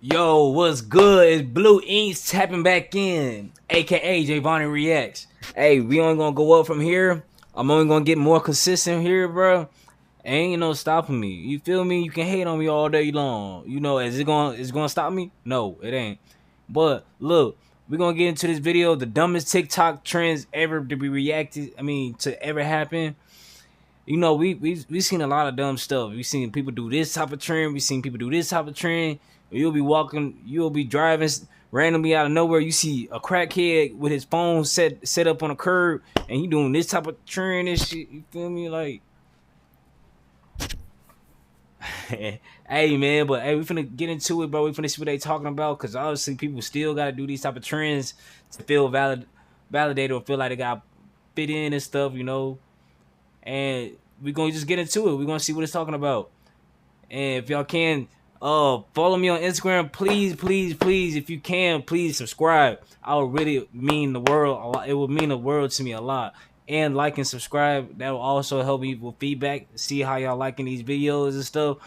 Yo, what's good? It's Blue Inks tapping back in, aka Vonni Reacts. Hey, we only gonna go up from here. I'm only gonna get more consistent here, bro. Ain't no stopping me. You feel me? You can hate on me all day long. You know, is it gonna stop me? No, it ain't. But look, we're gonna get into this video. The dumbest TikTok trends ever to be reacted. To ever happen. You know, we've seen a lot of dumb stuff. We've seen people do this type of trend. We've seen people do this type of trend. You'll be walking, you'll be driving randomly out of nowhere. You see a crackhead with his phone set up on a curb, and he doing this type of trend and shit. You feel me? Like, hey man, but hey, we finna get into it, bro. We finna see what they talking about, cause obviously people still gotta do these type of trends to feel validated, or feel like they got fit in and stuff, you know. And we're gonna just get into it. We're gonna see what it's talking about. And if y'all can follow me on Instagram, please, if you can, please subscribe. I would really mean the world a lot. It would mean the world to me a lot. And like and subscribe. That will also help me with feedback, see how y'all liking these videos and stuff.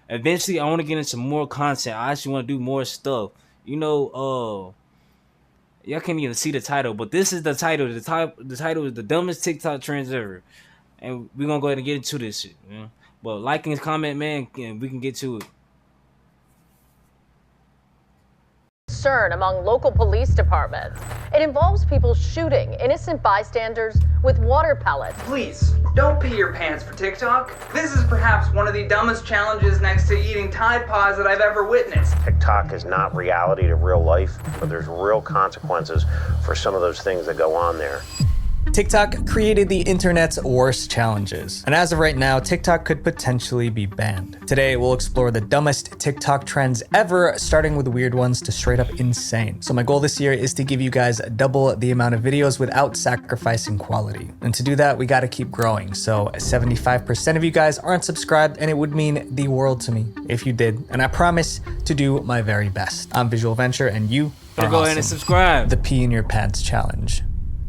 Eventually I want to get into more content. I actually want to do more stuff. You know, y'all can't even see the title, but this is the title. The title is the dumbest TikTok trends ever. And we're gonna go ahead and get into this shit, man. But like and comment, man, and we can get to it. Concern among local police departments. It involves people shooting innocent bystanders with water pellets. Please, don't pee your pants for TikTok. This is perhaps one of the dumbest challenges next to eating Tide Pods that I've ever witnessed. TikTok is not reality to real life, but there's real consequences for some of those things that go on there. TikTok created the internet's worst challenges, and as of right now, TikTok could potentially be banned. Today, we'll explore the dumbest TikTok trends ever, starting with weird ones to straight up insane. So my goal this year is to give you guys double the amount of videos without sacrificing quality. And to do that, we gotta keep growing. So 75% of you guys aren't subscribed, and it would mean the world to me if you did. And I promise to do my very best. I'm Visual Venture, and you are go ahead and subscribe. The pee in your pants challenge.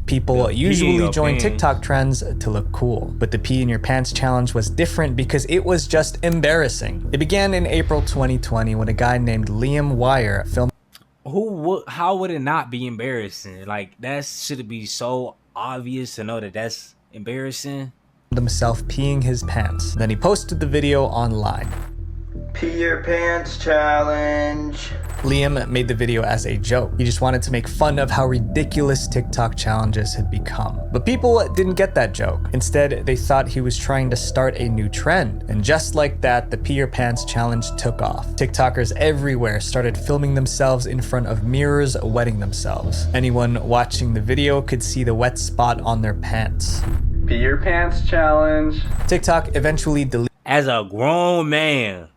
People usually join TikTok trends to look cool, but the pee in your pants challenge was different because it was just embarrassing. It began in April 2020 when a guy named Liam Wire filmed. How would it not be embarrassing? Like, that should be so obvious to know that that's embarrassing. Himself peeing his pants. Then he posted the video online. Pee your pants challenge. Liam made the video as a joke. He just wanted to make fun of how ridiculous TikTok challenges had become. But people didn't get that joke. Instead, they thought he was trying to start a new trend. And just like that, the pee your pants challenge took off. TikTokers everywhere started filming themselves in front of mirrors, wetting themselves. Anyone watching the video could see the wet spot on their pants. Pee your pants challenge. TikTok eventually deleted. As a grown man,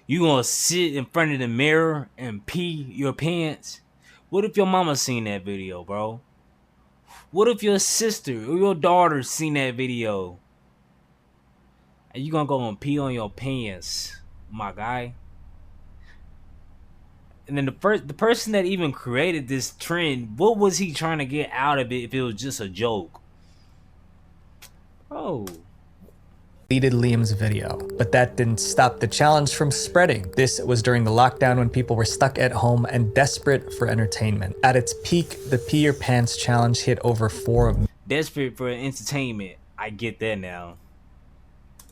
you gonna sit in front of the mirror and pee your pants? What if your mama seen that video, bro? What if your sister or your daughter seen that video? And you gonna go and pee on your pants, my guy? And then the person that even created this trend, what was he trying to get out of it if it was just a joke? Oh. Deleted Liam's video, but that didn't stop the challenge from spreading. This was during the lockdown when people were stuck at home and desperate for entertainment. At its peak, the pee your pants challenge hit over 4 desperate for entertainment. I get that now.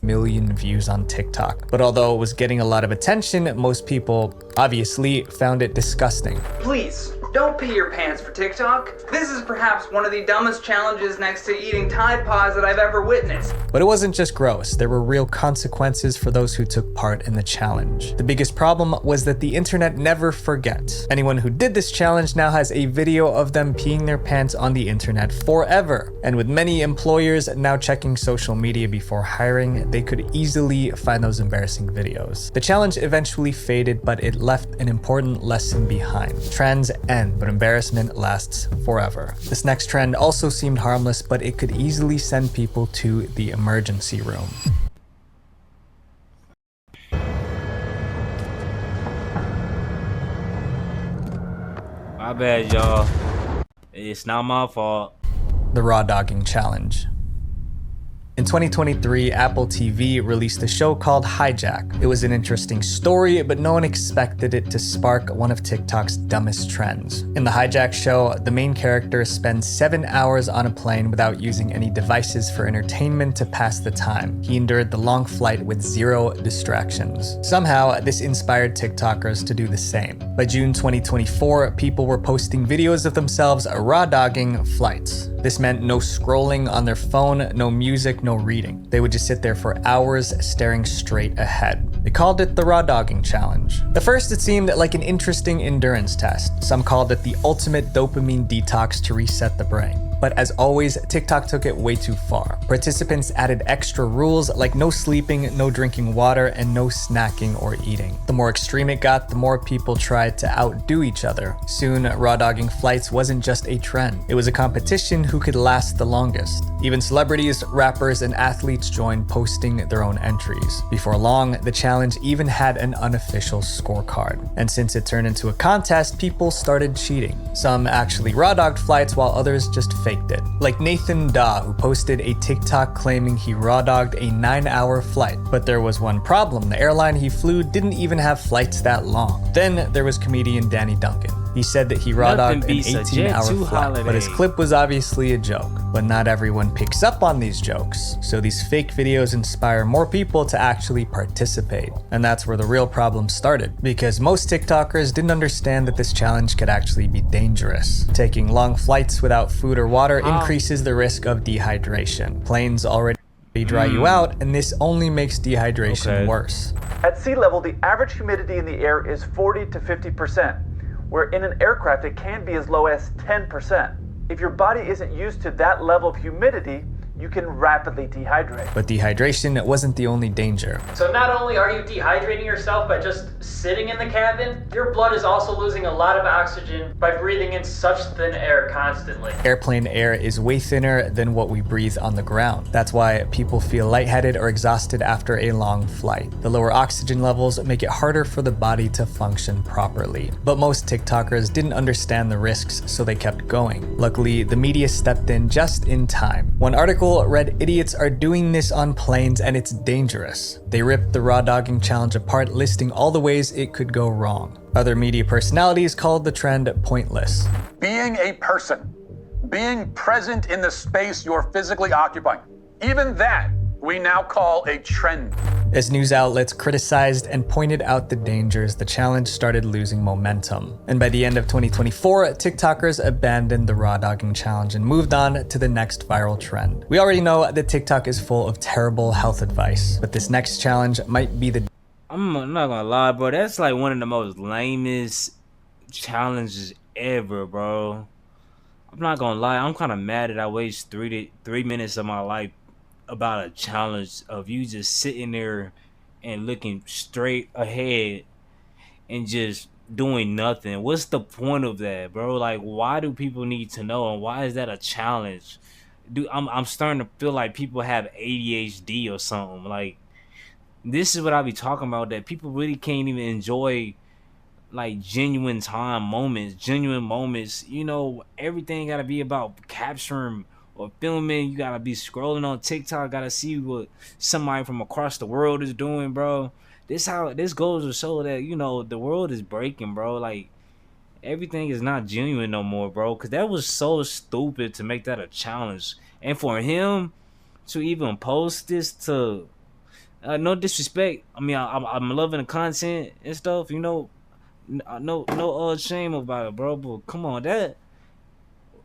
million views on TikTok. But although it was getting a lot of attention, most people obviously found it disgusting. Please, don't pee your pants for TikTok. This is perhaps one of the dumbest challenges next to eating Tide Pods that I've ever witnessed. But it wasn't just gross. There were real consequences for those who took part in the challenge. The biggest problem was that the internet never forgets. Anyone who did this challenge now has a video of them peeing their pants on the internet forever. And with many employers now checking social media before hiring, they could easily find those embarrassing videos. The challenge eventually faded, but it left an important lesson behind. Trends end, but embarrassment lasts forever. This next trend also seemed harmless, but it could easily send people to the emergency room. My bad, y'all. It's not my fault. The raw dogging challenge. In 2023, Apple TV released a show called Hijack. It was an interesting story, but no one expected it to spark one of TikTok's dumbest trends. In the Hijack show, the main character spends 7 hours on a plane without using any devices for entertainment to pass the time. He endured the long flight with 0 distractions. Somehow, this inspired TikTokers to do the same. By June 2024, people were posting videos of themselves raw dogging flights. This meant no scrolling on their phone, no music, no reading. They would just sit there for hours staring straight ahead. They called it the raw dogging challenge. At first, it seemed like an interesting endurance test. Some called it the ultimate dopamine detox to reset the brain. But as always, TikTok took it way too far. Participants added extra rules like no sleeping, no drinking water, and no snacking or eating. The more extreme it got, the more people tried to outdo each other. Soon, raw dogging flights wasn't just a trend. It was a competition who could last the longest. Even celebrities, rappers, and athletes joined, posting their own entries. Before long, the challenge even had an unofficial scorecard. And since it turned into a contest, people started cheating. Some actually raw dogged flights while others just faked it. Like Nathan Daw, who posted a TikTok claiming he raw dogged a 9-hour flight. But there was one problem: the airline he flew didn't even have flights that long. Then there was comedian Danny Duncan. He said that he raw dogged an 18-hour flight, but his clip was obviously a joke. But not everyone picks up on these jokes, so these fake videos inspire more people to actually participate. And that's where the real problem started, because most TikTokers didn't understand that this challenge could actually be dangerous. Taking long flights without food or water increases the risk of dehydration. Planes already dry you out, and this only makes dehydration worse. At sea level, the average humidity in the air is 40 to 50%, where in an aircraft it can be as low as 10%. If your body isn't used to that level of humidity, you can rapidly dehydrate. But dehydration wasn't the only danger. So not only are you dehydrating yourself by just sitting in the cabin, your blood is also losing a lot of oxygen by breathing in such thin air constantly. Airplane air is way thinner than what we breathe on the ground. That's why people feel lightheaded or exhausted after a long flight. The lower oxygen levels make it harder for the body to function properly. But most TikTokers didn't understand the risks, so they kept going. Luckily, the media stepped in just in time. One article read, "Idiots are doing this on planes and it's dangerous." They ripped the raw dogging challenge apart, listing all the ways it could go wrong. Other media personalities called the trend pointless. Being a person, being present in the space you're physically occupying, even that we now call a trend. As news outlets criticized and pointed out the dangers, the challenge started losing momentum. And by the end of 2024, TikTokers abandoned the raw dogging challenge and moved on to the next viral trend. We already know that TikTok is full of terrible health advice, but this next challenge might be the... I'm not gonna lie, bro. That's like one of the most lamest challenges ever, bro. I'm not gonna lie. I'm kind of mad that I wasted 3 minutes of my life about a challenge of you just sitting there and looking straight ahead and just doing nothing. What's the point of that, bro? Like, why do people need to know, and why is that a challenge? I'm starting to feel like people have ADHD or something. Like, this is what I be talking about, that people really can't even enjoy like genuine moments. You know, everything gotta be about capturing or filming. You gotta be scrolling on TikTok, gotta see what somebody from across the world is doing, bro. This goes to show that, you know, the world is breaking, bro. Like, everything is not genuine no more, bro. Because that was so stupid to make that a challenge. And for him to even post this, to no disrespect, I mean, I'm loving the content and stuff, you know, no shame about it, bro. But come on, that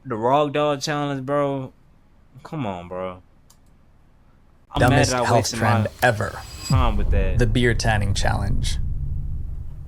the raw dog challenge, bro. Come on, bro. I'm dumbest mad that I health wasted trend my ever. time with that. The beer tanning challenge.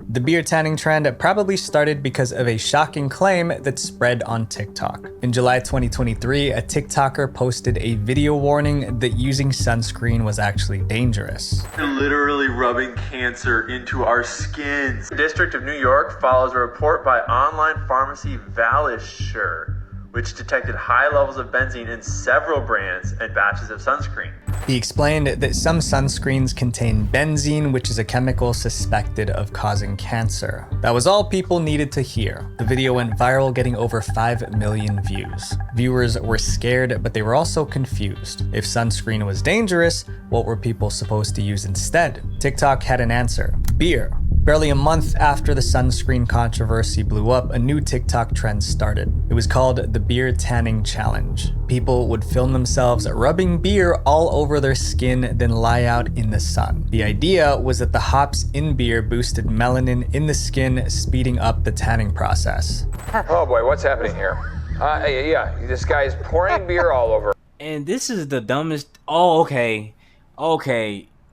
The beer tanning trend probably started because of a shocking claim that spread on TikTok. In July 2023, a TikToker posted a video warning that using sunscreen was actually dangerous. They're literally rubbing cancer into our skins. The District of New York follows a report by online pharmacy Valisure, which detected high levels of benzene in several brands and batches of sunscreen. He explained that some sunscreens contain benzene, which is a chemical suspected of causing cancer. That was all people needed to hear. The video went viral, getting over 5 million views. Viewers were scared, but they were also confused. If sunscreen was dangerous, what were people supposed to use instead? TikTok had an answer: beer. Barely a month after the sunscreen controversy blew up, a new TikTok trend started. It was called the beer tanning challenge. People would film themselves rubbing beer all over their skin, then lie out in the sun. The idea was that the hops in beer boosted melanin in the skin, speeding up the tanning process. Oh boy, what's happening here? Yeah, this guy's pouring beer all over. And this is the dumbest. Oh, okay.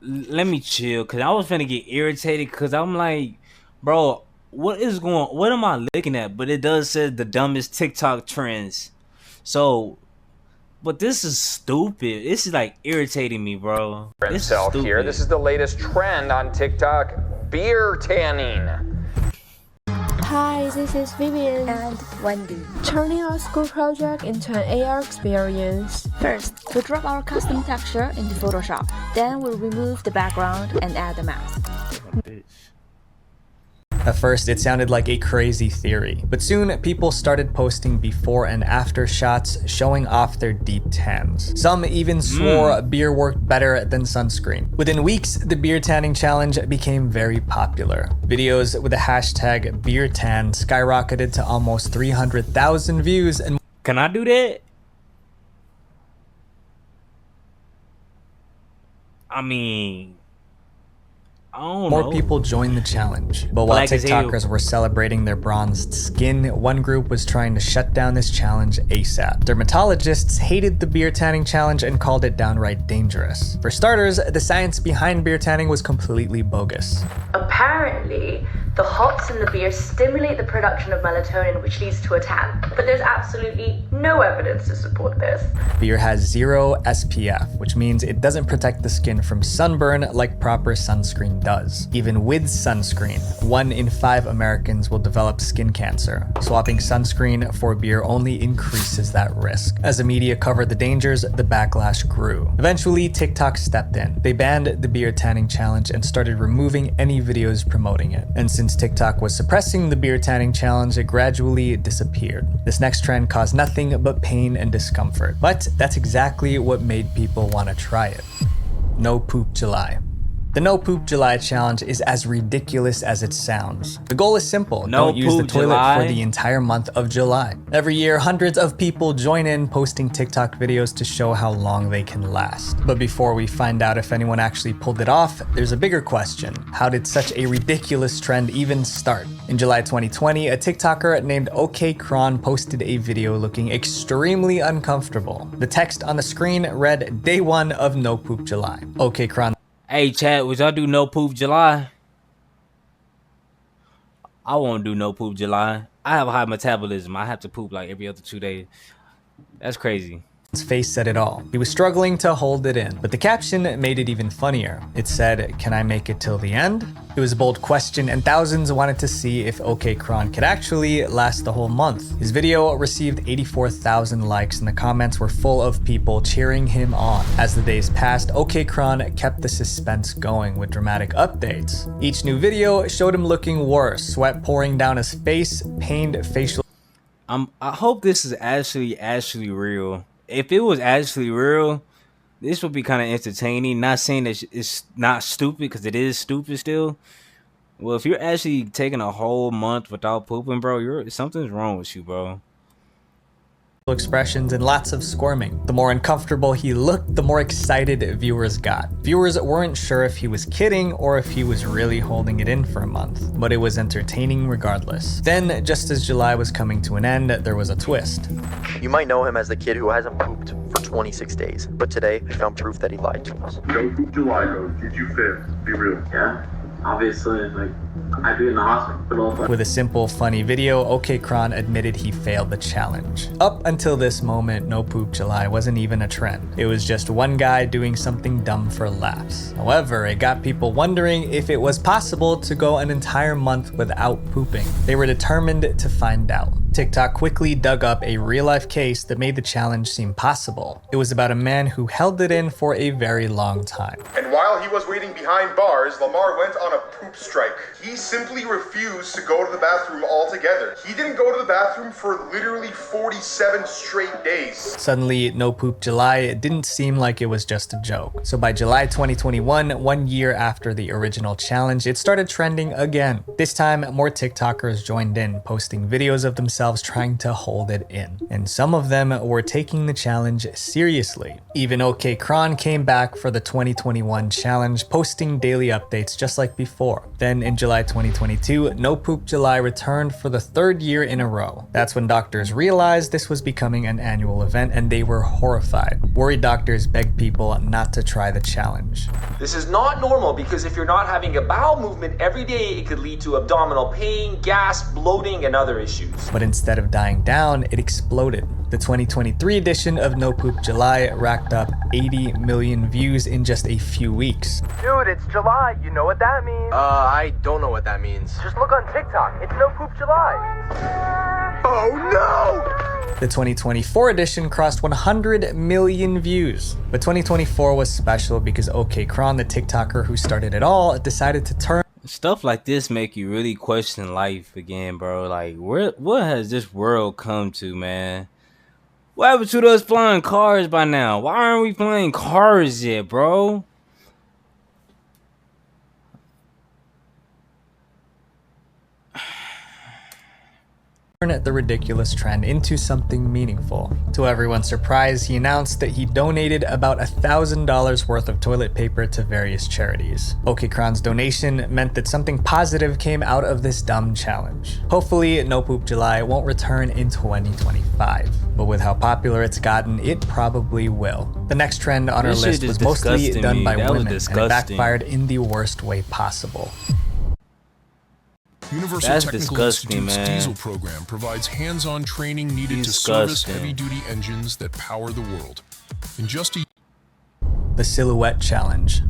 Let me chill, cause I was finna get irritated, cause I'm like, bro, what am I looking at? But it does say the dumbest TikTok trends. So, but this is stupid. This is like irritating me, bro. This is stupid. Here. This is the latest trend on TikTok: beer tanning. Hi, this is Vivian and Wendy. Turning our school project into an AR experience. First, we drop our custom texture into Photoshop. Then we'll remove the background and add the mask. At first, it sounded like a crazy theory, but soon people started posting before and after shots showing off their deep tans. Some even swore beer worked better than sunscreen. Within weeks, the beer tanning challenge became very popular. Videos with the hashtag #BeerTan skyrocketed to almost 300,000 views. And can I do that? I mean, I don't know. More people joined the challenge. But while TikTokers were celebrating their bronzed skin, one group was trying to shut down this challenge ASAP. Dermatologists hated the beer tanning challenge and called it downright dangerous. For starters, the science behind beer tanning was completely bogus. Apparently, the hops in the beer stimulate the production of melatonin, which leads to a tan. But there's absolutely no evidence to support this. Beer has 0 SPF, which means it doesn't protect the skin from sunburn like proper sunscreen does. Even with sunscreen, 1 in 5 Americans will develop skin cancer. Swapping sunscreen for beer only increases that risk. As the media covered the dangers, the backlash grew. Eventually, TikTok stepped in. They banned the beer tanning challenge and started removing any videos promoting it. And since TikTok was suppressing the beer tanning challenge, it gradually disappeared. This next trend caused nothing but pain and discomfort. But that's exactly what made people want to try it. No Poop July. The No Poop July challenge is as ridiculous as it sounds. The goal is simple: don't use the toilet for the entire month of July. Every year, hundreds of people join in, posting TikTok videos to show how long they can last. But before we find out if anyone actually pulled it off, there's a bigger question. How did such a ridiculous trend even start? In July 2020, a TikToker named OK Kron posted a video looking extremely uncomfortable. The text on the screen read, "Day 1 of No Poop July." OK Kron. Hey chat, would y'all do No Poop July? I won't do No Poop July. I have a high metabolism. I have to poop like every other 2 days. That's crazy. His face said it all. He was struggling to hold it in, but the caption made it even funnier. It said, "Can I make it till the end?" It was a bold question, and thousands wanted to see if OK Kron could actually last the whole month. His video received 84,000 likes, and the comments were full of people cheering him on. As the days passed, OK Kron kept the suspense going with dramatic updates. Each new video showed him looking worse, sweat pouring down his face, pained facial. I hope this is actually real. If it was actually real, this would be kind of entertaining. Not saying that it's not stupid, because it is stupid still. Well, if you're actually taking a whole month without pooping, bro, something's wrong with you, bro. Expressions and lots of squirming. The more uncomfortable he looked, the more excited viewers got. Viewers weren't sure if he was kidding or if he was really holding it in for a month, but it was entertaining regardless. Then, just as July was coming to an end, there was a twist. You might know him as the kid who hasn't pooped for 26 days, but today we found proof that he lied to us. No Poop July, bro. Did you fail? Be real. Yeah, obviously, like, I'd be in the hospital. With a simple, funny video, OK Kron admitted he failed the challenge. Up until this moment, No Poop July wasn't even a trend. It was just one guy doing something dumb for laughs. However, it got people wondering if it was possible to go an entire month without pooping. They were determined to find out. TikTok quickly dug up a real-life case that made the challenge seem possible. It was about a man who held it in for a very long time. And while he was waiting behind bars, Lamar went on a poop strike. He simply refused to go to the bathroom altogether. He didn't go to the bathroom for literally 47 straight days. Suddenly, No Poop July didn't seem like it was just a joke. So by July 2021, 1 year after the original challenge, it started trending again. This time, more TikTokers joined in, posting videos of themselves trying to hold it in. And some of them were taking the challenge seriously. Even OK Kron came back for the 2021 challenge, posting daily updates just like before. Then in July 2022, No Poop July returned for the 3rd year in a row. That's when doctors realized this was becoming an annual event and they were horrified. Worried doctors begged people not to try the challenge. This is not normal because if you're not having a bowel movement every day, it could lead to abdominal pain, gas, bloating, and other issues. But instead of dying down, it exploded. The 2023 edition of No Poop July racked up 80 million views in just a few weeks. Dude, it's July. You know what that means? I don't know what that means. Just look on TikTok. It's No Poop July. Oh no! The 2024 edition crossed 100 million views. But 2024 was special because OK Kron, the TikToker who started it all, decided to turn. Stuff like this make you really question life again, bro. Like, what has this world come to, man? What happened to us flying cars by now? Why aren't we flying cars yet, bro? The ridiculous trend into something meaningful. To everyone's surprise, he announced that he donated about $1,000 worth of toilet paper to various charities. OK Kron's donation meant that something positive came out of this dumb challenge. Hopefully, No Poop July won't return in 2025, but with how popular it's gotten, it probably will. The next trend on our list was mostly done by women, and it backfired in the worst way possible. Universal Technical Institute's diesel program provides hands-on training needed to service heavy-duty engines that power the world. In just a The Silhouette Challenge.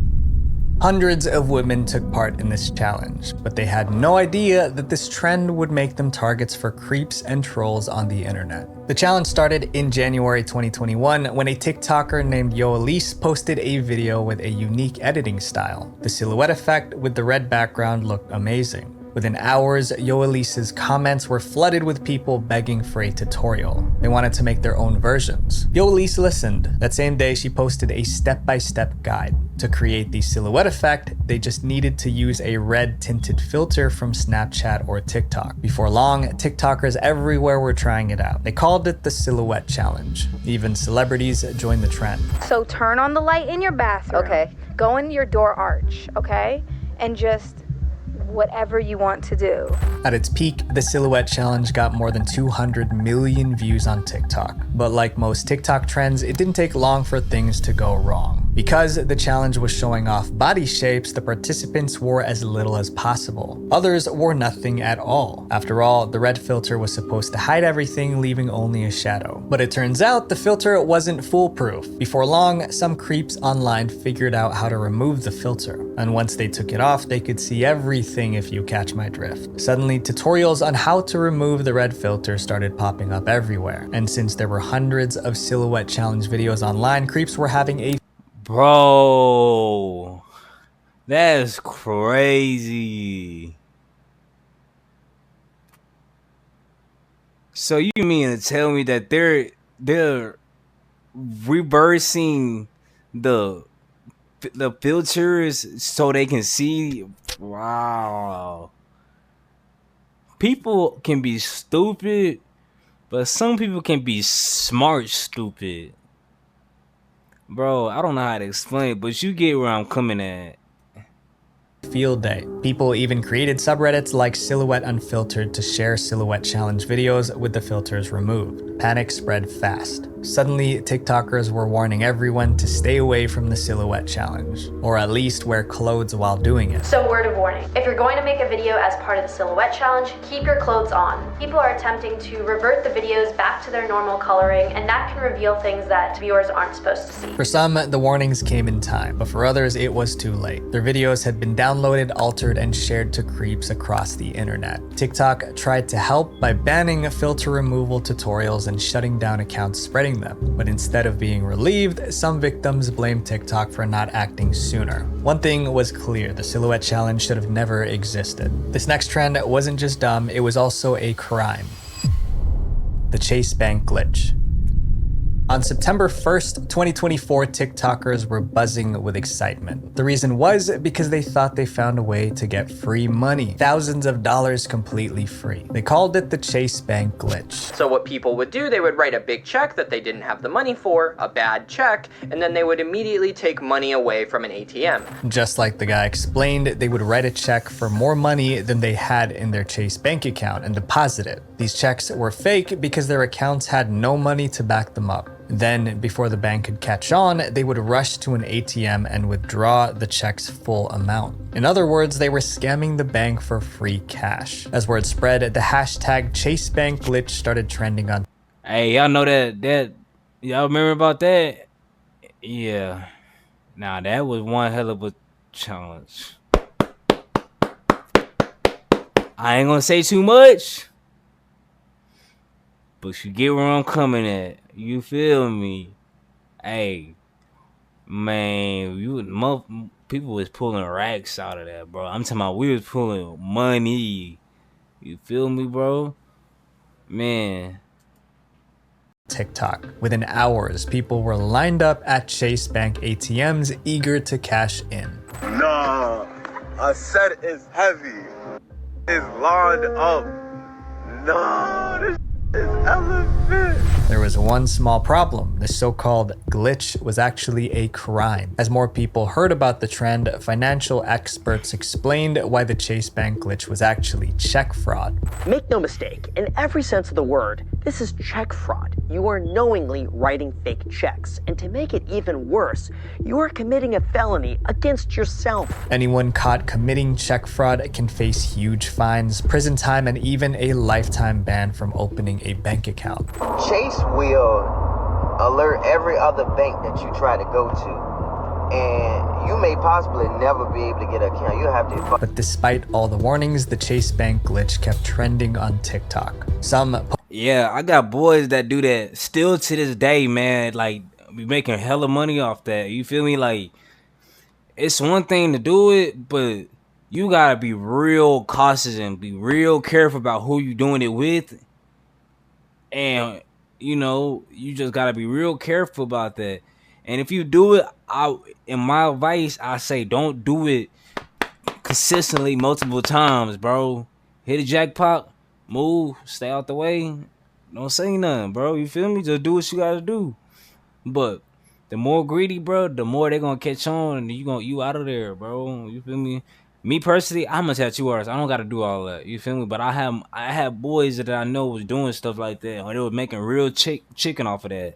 Hundreds of women took part in this challenge, but they had no idea that this trend would make them targets for creeps and trolls on the internet. The challenge started in January 2021 when a TikToker named Yoelise posted a video with a unique editing style. The silhouette effect with the red background looked amazing. Within hours, Yoelise's comments were flooded with people begging for a tutorial. They wanted to make their own versions. Yoelise listened. That same day, she posted a step-by-step guide. To create the silhouette effect, they just needed to use a red tinted filter from Snapchat or TikTok. Before long, TikTokers everywhere were trying it out. They called it the Silhouette Challenge. Even celebrities joined the trend. So turn on the light in your bathroom. Okay. Go in your door arch, okay? And just whatever you want to do. At its peak, the Silhouette Challenge got more than 200 million views on TikTok. But like most TikTok trends, it didn't take long for things to go wrong. Because the challenge was showing off body shapes, the participants wore as little as possible. Others wore nothing at all. After all, the red filter was supposed to hide everything, leaving only a shadow. But it turns out the filter wasn't foolproof. Before long, some creeps online figured out how to remove the filter. And once they took it off, they could see everything, if you catch my drift. Suddenly, tutorials on how to remove the red filter started popping up everywhere. And since there were hundreds of Silhouette Challenge videos online, creeps were having a Bro, that's crazy. So you mean to tell me that they're reversing the filters so they can see? Wow. People can be stupid, but some people can be smart stupid. Bro, I don't know how to explain it, but you get where I'm coming at. Field day. People even created subreddits like Silhouette Unfiltered to share Silhouette Challenge videos with the filters removed. panic spread fast. Suddenly, TikTokers were warning everyone to stay away from the silhouette challenge, or at least wear clothes while doing it. So word of warning, if you're going to make a video as part of the silhouette challenge, keep your clothes on. People are attempting to revert the videos back to their normal coloring, and that can reveal things that viewers aren't supposed to see. For some, the warnings came in time, but for others, it was too late. Their videos had been downloaded, altered, and shared to creeps across the internet. TikTok tried to help by banning filter removal tutorials and shutting down accounts spreading them. But instead of being relieved, some victims blamed TikTok for not acting sooner. One thing was clear, the silhouette challenge should have never existed. This next trend wasn't just dumb, it was also a crime. The Chase Bank glitch. On September 1st, 2024, TikTokers were buzzing with excitement. The reason was because they thought they found a way to get free money, thousands of dollars completely free. They called it the Chase Bank glitch. So what people would do, they would write a big check that they didn't have the money for, a bad check, and then they would immediately take money away from an ATM. Just like the guy explained, they would write a check for more money than they had in their Chase Bank account and deposit it. These checks were fake because their accounts had no money to back them up. Then, before the bank could catch on, they would rush to an ATM and withdraw the check's full amount. In other words, they were scamming the bank for free cash. As word spread, the hashtag #ChaseBankGlitch started trending on. Hey, y'all know that y'all remember about that? Yeah. Now that was one hell of a challenge. I ain't gonna say too much, but you get where I'm coming at. You feel me? Hey, man, people was pulling racks out of that, bro. I'm talking about we was pulling money. You feel me, bro? Man. TikTok. Within hours, people were lined up at Chase Bank ATMs eager to cash in. Nah, I said it's heavy. It's lined up. Nah, this is elephant. There was one small problem. The so-called glitch was actually a crime. As more people heard about the trend, financial experts explained why the Chase Bank glitch was actually check fraud. Make no mistake, in every sense of the word, this is check fraud. You are knowingly writing fake checks. And to make it even worse, you are committing a felony against yourself. Anyone caught committing check fraud can face huge fines, prison time, and even a lifetime ban from opening a bank account. Chase will alert every other bank that you try to go to, and you may possibly never be able to get an account. You'll have to. But despite all the warnings, the Chase Bank glitch kept trending on TikTok. Yeah, I got boys that do that still to this day, man. Like, be making hella money off that. You feel me? Like, it's one thing to do it, but you gotta be real cautious and be real careful about who you doing it with. And you know, you just gotta be real careful about that. And if you do it, in my advice, I say don't do it consistently multiple times, bro. Hit a jackpot, move, stay out the way. Don't say nothing, bro. You feel me? Just do what you gotta do. But the more greedy, bro, the more they gonna catch on, and you out of there, bro. You feel me? Me personally, I'm a tattoo artist. I don't gotta do all that. You feel me? But I have boys that I know was doing stuff like that, or they were making real chicken off of that.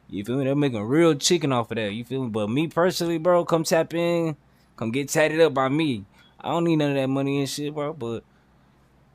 You feel me? They're making real chicken off of that. You feel me? But me personally, bro, come tap in, come get tatted up by me. I don't need none of that money and shit, bro. But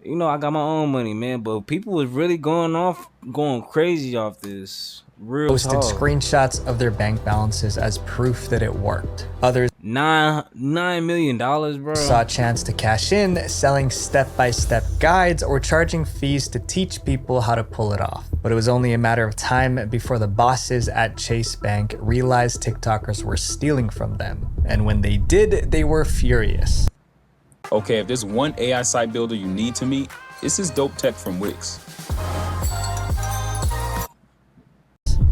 you know, I got my own money, man. But people was really going crazy off this. Real posted talk. Screenshots of their bank balances as proof that it worked. Others $9 million, bro. saw a chance to cash in, selling step-by-step guides or charging fees to teach people how to pull it off. But it was only a matter of time before the bosses at Chase Bank realized TikTokers were stealing from them. And when they did, they were furious. Okay, if there's one AI site builder you need to meet, it's this dope tech from Wix.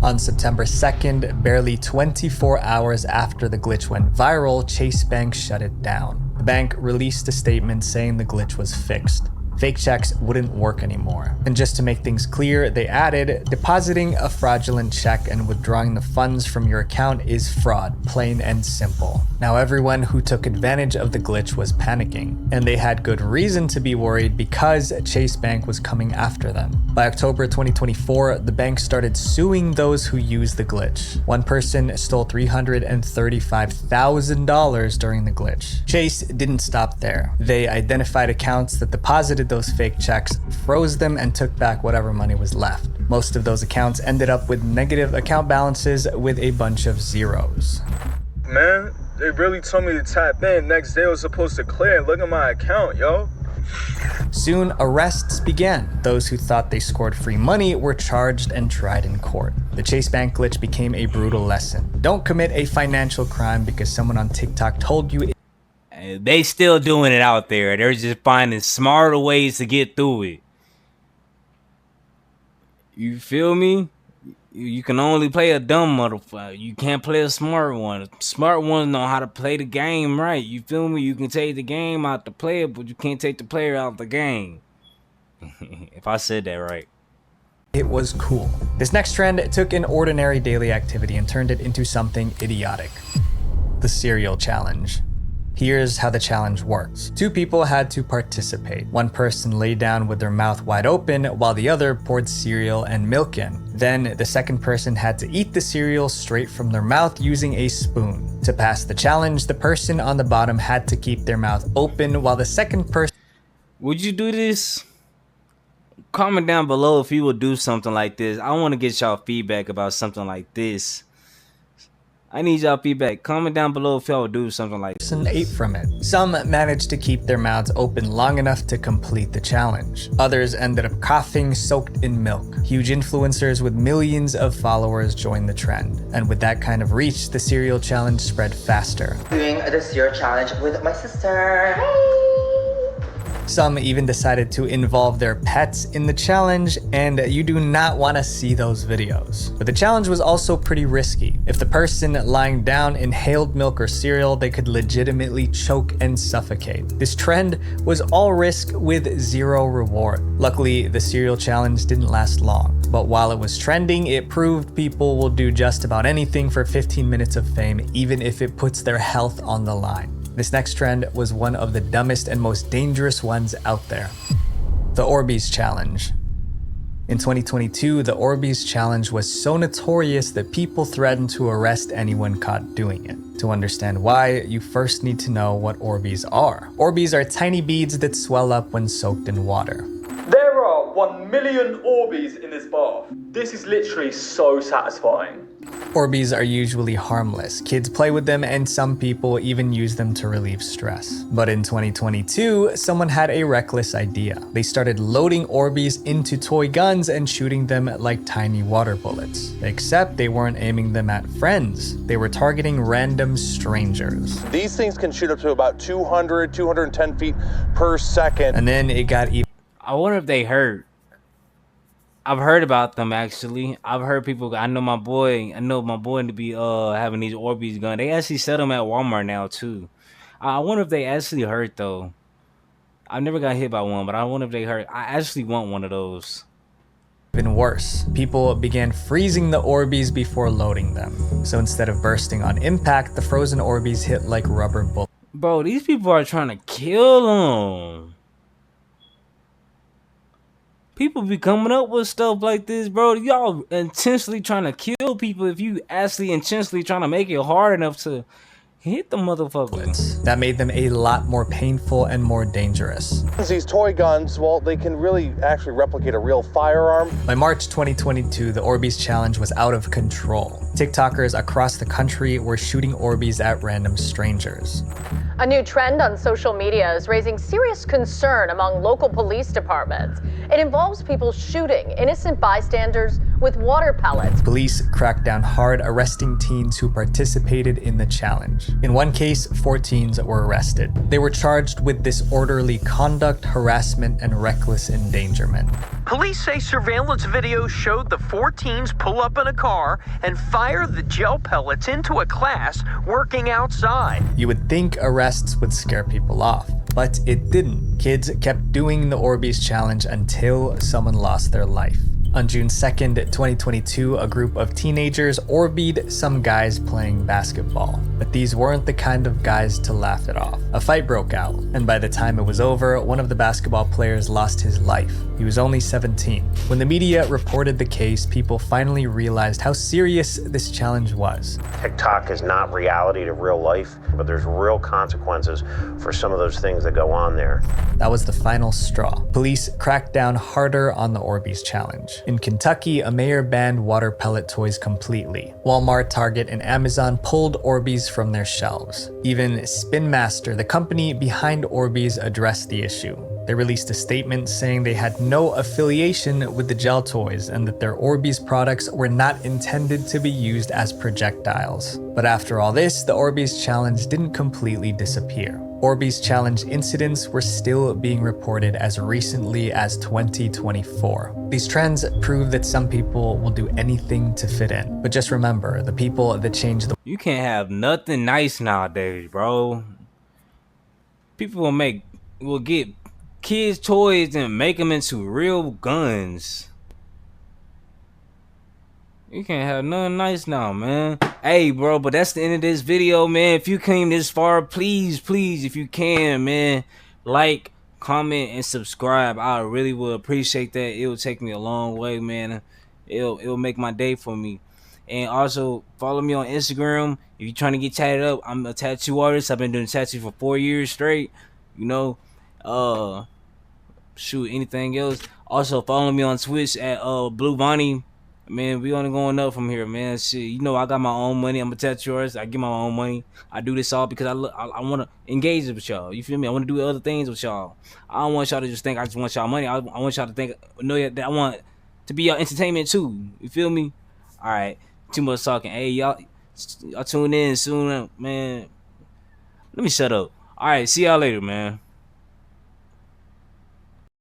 On September 2nd, barely 24 hours after the glitch went viral, Chase Bank shut it down. The bank released a statement saying the glitch was fixed. fake checks wouldn't work anymore. And just to make things clear, they added, depositing a fraudulent check and withdrawing the funds from your account is fraud, plain and simple. Now everyone who took advantage of the glitch was panicking, and they had good reason to be worried because Chase Bank was coming after them. By October 2024, the bank started suing those who used the glitch. One person stole $335,000 during the glitch. Chase didn't stop there. They identified accounts that deposited those fake checks, froze them, and took back whatever money was left. Most of those accounts ended up with negative account balances with a bunch of zeros. Man, they really told me to tap in. Next day I was supposed to clear. Look at my account, yo. Soon, arrests began. Those who thought they scored free money were charged and tried in court. The Chase Bank glitch became a brutal lesson. Don't commit a financial crime because someone on TikTok told you. They still doing it out there. They're just finding smarter ways to get through it. You feel me? You can only play a dumb motherfucker. You can't play a smart one. Smart ones know how to play the game right. You feel me? You can take the game out the player, but you can't take the player out the game. If I said that right. It was cool. This next trend took an ordinary daily activity and turned it into something idiotic. The cereal challenge. Here's how the challenge works. Two people had to participate. One person lay down with their mouth wide open while the other poured cereal and milk in. Then the second person had to eat the cereal straight from their mouth using a spoon. To pass the challenge, the person on the bottom had to keep their mouth open while the second person... Would you do this? Comment down below if you would do something like this. I want to get y'all feedback about something like this. I need y'all feedback. Comment down below if y'all would do something like this. And ate from it. Some managed to keep their mouths open long enough to complete the challenge. Others ended up coughing soaked in milk. Huge influencers with millions of followers joined the trend. And with that kind of reach, the cereal challenge spread faster. Doing the cereal challenge with my sister. Hey. Some even decided to involve their pets in the challenge, and you do not want to see those videos. But the challenge was also pretty risky. If the person lying down inhaled milk or cereal, they could legitimately choke and suffocate. This trend was all risk with zero reward. Luckily, the cereal challenge didn't last long. But while it was trending, it proved people will do just about anything for 15 minutes of fame, even if it puts their health on the line. This next trend was one of the dumbest and most dangerous ones out there. The Orbeez Challenge. In 2022, the Orbeez Challenge was so notorious that people threatened to arrest anyone caught doing it. To understand why, you first need to know what Orbeez are. Orbeez are tiny beads that swell up when soaked in water. There are 1 million Orbeez in this bath. This is literally so satisfying. Orbeez are usually harmless. Kids play with them and some people even use them to relieve stress. But in 2022, someone had a reckless idea. They started loading Orbeez into toy guns and shooting them like tiny water bullets. Except they weren't aiming them at friends. They were targeting random strangers. These things can shoot up to about 200, 210 feet per second. And then it got even... I wonder if they hurt. I've heard about them actually. I've heard people. I know my boy to be having these Orbeez guns. They actually sell them at Walmart now too. I wonder if they actually hurt though. I never got hit by one, but I wonder if they hurt. I actually want one of those. Even worse, people began freezing the Orbeez before loading them. So instead of bursting on impact, the frozen Orbeez hit like rubber bullets. Bro, these people are trying to kill them. People be coming up with stuff like this, bro. Y'all intentionally trying to kill people if you actually intentionally trying to make it hard enough to hit the motherfucker. That made them a lot more painful and more dangerous. These toy guns, well, they can really actually replicate a real firearm. By March 2022, the Orbeez Challenge was out of control. TikTokers across the country were shooting Orbeez at random strangers. A new trend on social media is raising serious concern among local police departments. It involves people shooting innocent bystanders with water pellets. Police cracked down hard, arresting teens who participated in the challenge. In one case, 4 teens were arrested. They were charged with disorderly conduct, harassment, and reckless endangerment. Police say surveillance video showed the 4 teens pull up in a car and fire the gel pellets into a class working outside. You would think arrests would scare people off, but it didn't. Kids kept doing the Orbeez challenge until someone lost their life. On June 2nd, 2022, a group of teenagers Orbeezed some guys playing basketball. But these weren't the kind of guys to laugh it off. A fight broke out, and by the time it was over, one of the basketball players lost his life. He was only 17. When the media reported the case, people finally realized how serious this challenge was. TikTok is not reality to real life, but there's real consequences for some of those things that go on there. That was the final straw. Police cracked down harder on the Orbeez challenge. In Kentucky, a mayor banned water pellet toys completely. Walmart, Target, and Amazon pulled Orbeez from their shelves. Even Spin Master, the company behind Orbeez, addressed the issue. They released a statement saying they had no affiliation with the gel toys and that their Orbeez products were not intended to be used as projectiles. But after all this, the Orbeez challenge didn't completely disappear. Orbeez challenge incidents were still being reported as recently as 2024. These trends prove that some people will do anything to fit in. But just remember, the people that change the— You can't have nothing nice nowadays, bro. People will get kids' toys and make them into real guns. You can't have nothing nice now, man. Hey, bro, but that's the end of this video, man. If you came this far, please, if you can, man, like, comment, and subscribe. I really would appreciate that. It will take me a long way, man. It'll make my day for me. And also, follow me on Instagram. If you're trying to get tatted up, I'm a tattoo artist. I've been doing tattoos for 4 years straight. You know, shoot, anything else. Also, follow me on Twitch at Blue Vonni. Man, we only going up from here, man. Shit, you know I got my own money. I'm a tattoo artist. I get my own money. I do this all because I want to engage with y'all. You feel me? I want to do other things with y'all. I don't want y'all to just think I just want y'all money. I want y'all to know that I want to be your entertainment too. You feel me? All right. Too much talking. Hey, y'all tune in soon, man. Let me shut up. All right. See y'all later, man.